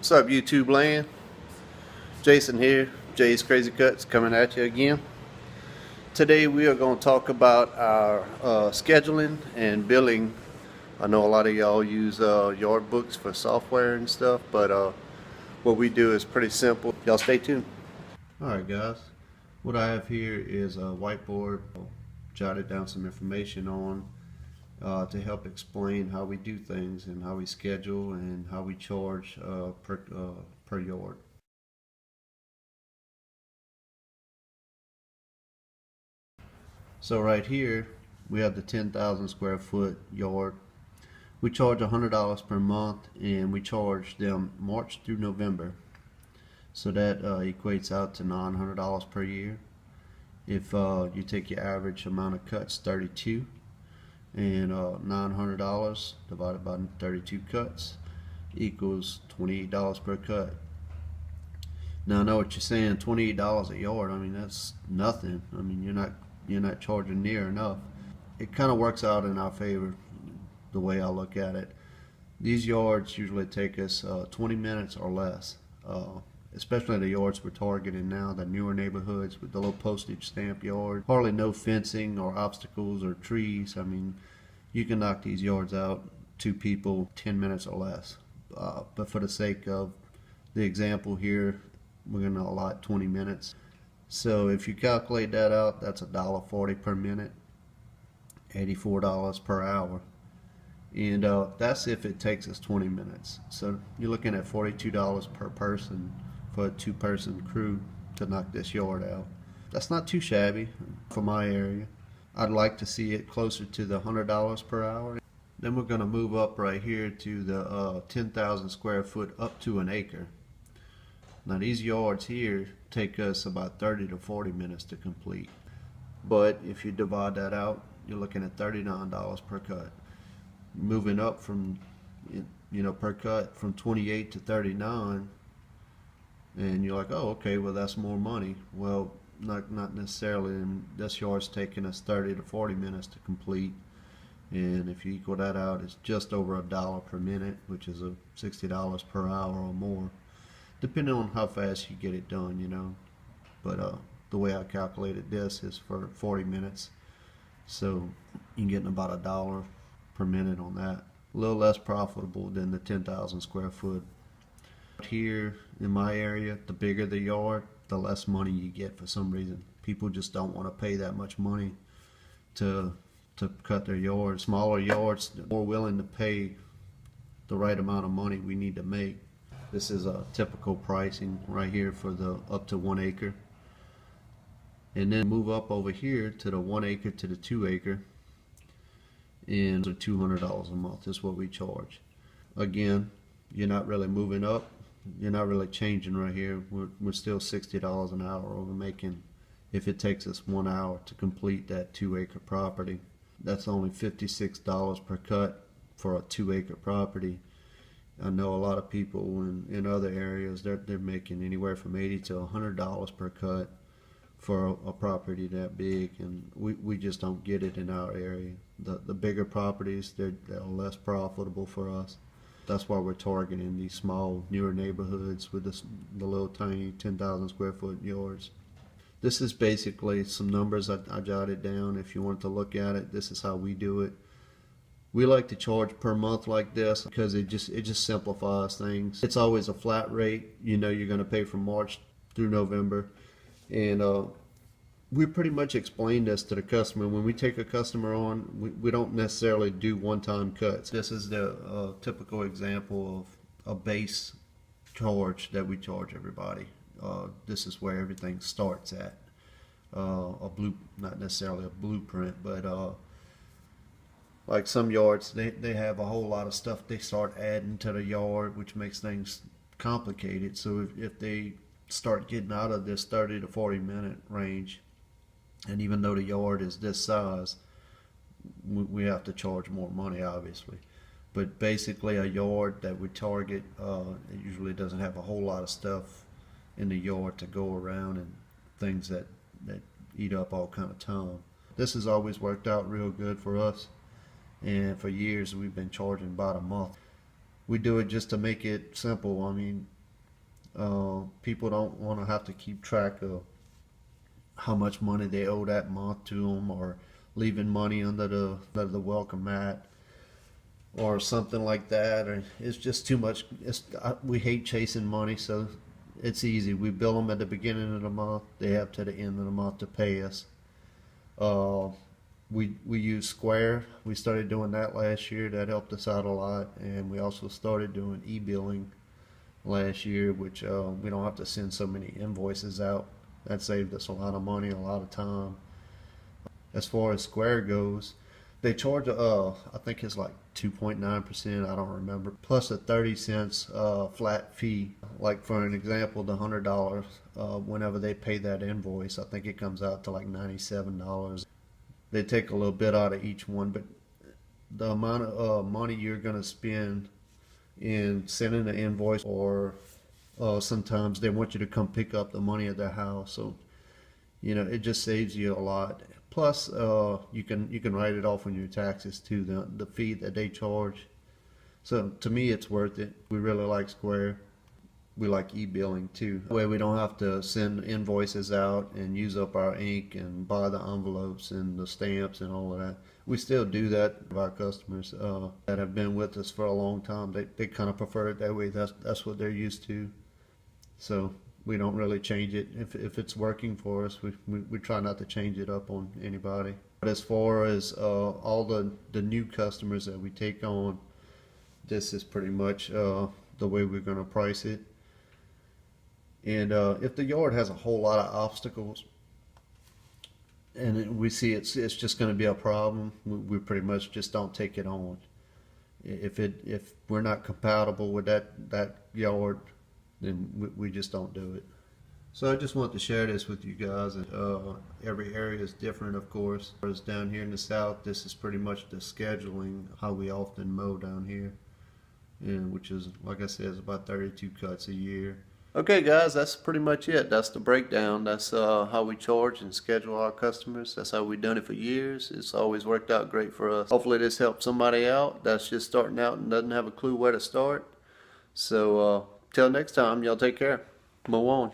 What's up, YouTube land? Jason here, Jay's Crazy Cutz, coming at you again. Today we are going to talk about our scheduling and billing. I know a lot of y'all use yard books for software and stuff, but what we do is pretty simple. Y'all stay tuned. Alright guys, what I have here is a whiteboard. Jotted down some information on to help explain how we do things and how we schedule and how we charge per yard. So right here we have the 10,000 square foot yard. We charge $100 per month, and we charge them March through November. So that equates out to $900 per year. If you take your average amount of cuts, 32, and $900 divided by 32 cuts equals $28 per cut. Now I know what you're saying, $28 a yard. I mean, that's nothing. I mean, you're not charging near enough. It kind of works out in our favor the way I look at it. These yards usually take us 20 minutes or less, especially the yards we're targeting now, the newer neighborhoods with the low postage stamp yard. Hardly no fencing or obstacles or trees. I mean, you can knock these yards out, 2 people, 10 minutes or less. But for the sake of the example here, we're going to allot 20 minutes. So if you calculate that out, that's $1.40 per minute, $84 per hour. And that's if it takes us 20 minutes. So you're looking at $42 per person for a 2-person crew to knock this yard out. That's not too shabby for my area. I'd like to see it closer to the $100 per hour. Then we're going to move up right here to the 10,000 square foot up to an acre. Now these yards here take us about 30 to 40 minutes to complete. But if you divide that out, you're looking at $39 per cut. Moving up from, per cut from 28 to 39, and you're like, oh, okay, well that's more money. Well, not necessarily. And this yard's taking us 30 to 40 minutes to complete, and if you equal that out, it's just over $1 per minute, which is $60 per hour or more, depending on how fast you get it done, But the way I calculated this is for 40 minutes, so you're getting about $1 per minute on that. A little less profitable than the 10,000 square foot. Here in my area, the bigger the yard, the less money you get for some reason. People just don't want to pay that much money to cut their yard. Smaller yards, they're more willing to pay the right amount of money we need to make. This is a typical pricing right here for the up to 1 acre. And then move up over here to the 1 acre to the 2 acre. And $200 a month is what we charge. Again, you're not really moving up. You're not really changing right here. We're still $60 an hour. We're making, if it takes us 1 hour to complete that 2 acre property, that's only $56 per cut for a 2 acre property. I know a lot of people in other areas, they're making anywhere from $80 to $100 per cut for a property that big, and we just don't get it in our area. The bigger properties, they're less profitable for us. That's why we're targeting these small, newer neighborhoods with the little tiny 10,000 square foot yards. This is basically some numbers I jotted down. If you want to look at it, this is how we do it. We like to charge per month like this because it just simplifies things. It's always a flat rate. You're going to pay from March through November. And we pretty much explain this to the customer. When we take a customer on, we don't necessarily do one-time cuts. This is the typical example of a base charge that we charge everybody. This is where everything starts at. Not necessarily a blueprint, but like some yards, they have a whole lot of stuff they start adding to the yard, which makes things complicated. So if they start getting out of this 30 to 40 minute range, and even though the yard is this size, we have to charge more money, obviously. But basically a yard that we target, it usually doesn't have a whole lot of stuff in the yard to go around and things that eat up all kind of time. This has always worked out real good for us, and for years we've been charging about a month. We do it just to make it simple. I mean, People don't want to have to keep track of how much money they owe that month to them, or leaving money under the welcome mat or something like that. Or it's just too much. We hate chasing money, so it's easy. We bill them at the beginning of the month. They have to the end of the month to pay us. We use Square. We started doing that last year. That helped us out a lot. And we also started doing e-billing last year, which we don't have to send so many invoices out. That saved us a lot of money, a lot of time. As far as Square goes, they charge I think it's like 2.9%, I don't remember, plus a 30 cents flat fee. Like for an example, the $100, whenever they pay that invoice, I think it comes out to like $97. They take a little bit out of each one, but the amount of money you're going to spend in sending the invoice, or sometimes they want you to come pick up the money at their house, so it just saves you a lot. Plus, you can write it off on your taxes too, the fee that they charge. So to me, it's worth it. We really like Square. We like e-billing too. That way we don't have to send invoices out and use up our ink and buy the envelopes and the stamps and all of that. We still do that with our customers that have been with us for a long time. They kind of prefer it that way. That's what they're used to. So we don't really change it. If it's working for us, we try not to change it up on anybody. But as far as all the new customers that we take on, this is pretty much the way we're going to price it. And if the yard has a whole lot of obstacles, and we see it's just going to be a problem, we pretty much just don't take it on. If we're not compatible with that yard, then we just don't do it. So I just want to share this with you guys. And every area is different, of course. Whereas down here in the south, this is pretty much the scheduling, how we often mow down here, and which is, like I said, is about 32 cuts a year. Okay guys, that's pretty much it. That's the breakdown. That's how we charge and schedule our customers. That's how we've done it for years. It's always worked out great for us. Hopefully this helps somebody out that's just starting out and doesn't have a clue where to start. So till next time, y'all take care. Mow on.